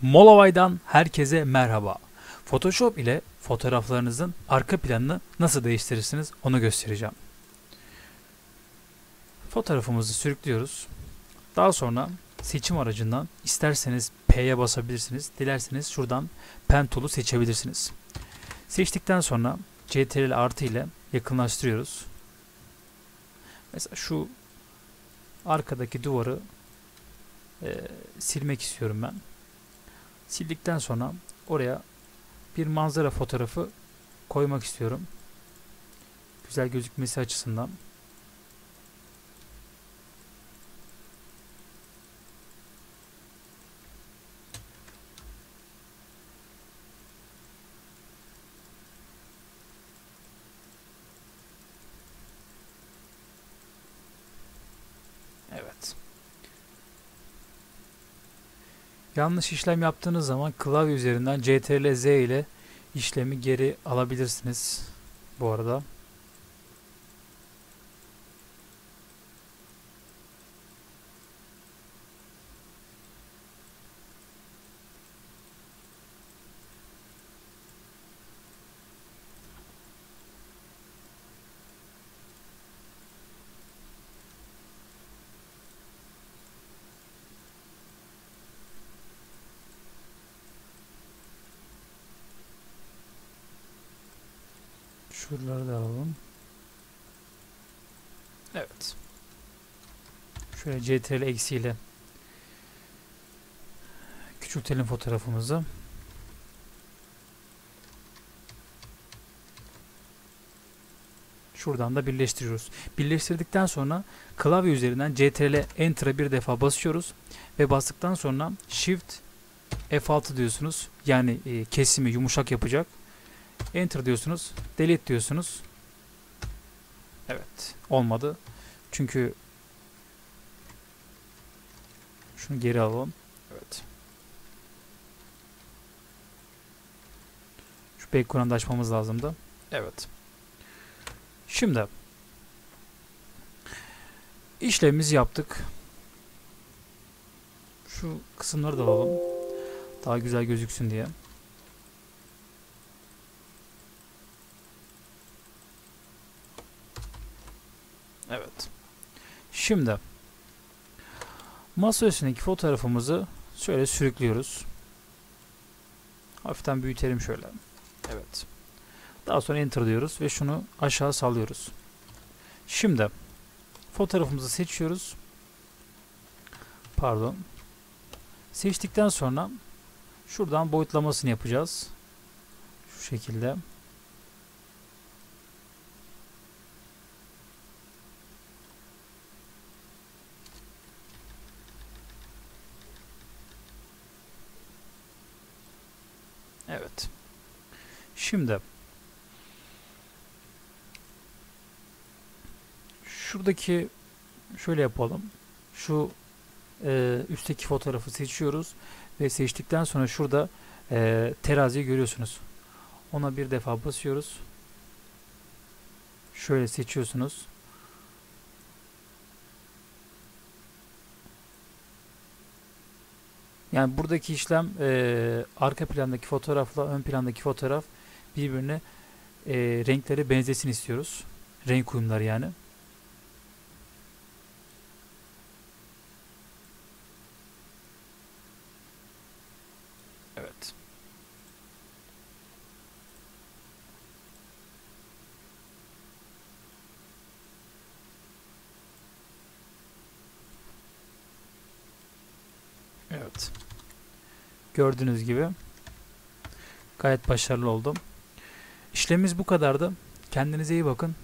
Molovay'dan herkese merhaba. Photoshop ile fotoğraflarınızın arka planını nasıl değiştirirsiniz onu göstereceğim. Fotoğrafımızı sürüklüyoruz. Daha sonra seçim aracından isterseniz P'ye basabilirsiniz. Dilerseniz şuradan Pen Tool'u seçebilirsiniz. Seçtikten sonra CTRL artı ile yakınlaştırıyoruz. Mesela şu arkadaki duvarı silmek istiyorum ben. Sildikten sonra oraya bir manzara fotoğrafı koymak istiyorum. Güzel gözükmesi açısından. Evet. Yanlış işlem yaptığınız zaman klavye üzerinden CTRL Z ile işlemi geri alabilirsiniz. Bu arada. Şuraları da alalım. Evet. Şöyle CTRL eksi ile küçültelim fotoğrafımızı. Şuradan da birleştiriyoruz. Birleştirdikten sonra klavye üzerinden CTRL Enter'a bir defa basıyoruz ve bastıktan sonra Shift F6 diyorsunuz. Yani kesimi yumuşak yapacak. Enter diyorsunuz. Delete diyorsunuz. Evet. Olmadı. Çünkü şunu geri alalım. Evet. Şu background'ı açmamız lazımdı. Evet. Şimdi işlemimizi yaptık. Şu kısımları da alalım. Daha güzel gözüksün diye. Evet. Şimdi masa üstündeki fotoğrafımızı şöyle sürüklüyoruz. Hafiften büyütelim şöyle. Evet. Daha sonra Enter diyoruz ve şunu aşağı sallıyoruz. Şimdi fotoğrafımızı seçiyoruz. Pardon. Seçtikten sonra şuradan boyutlamasını yapacağız. Şu şekilde. Evet. Şimdi şuradaki şöyle yapalım. Şu üstteki fotoğrafı seçiyoruz ve seçtikten sonra şurada teraziyi görüyorsunuz. Ona bir defa basıyoruz. Şöyle seçiyorsunuz. Yani buradaki işlem arka plandaki fotoğrafla ön plandaki fotoğraf birbirine renkleri benzesin istiyoruz. Renk uyumları yani. Evet. Evet. Gördüğünüz gibi gayet başarılı oldum. İşlemimiz bu kadardı. Kendinize iyi bakın.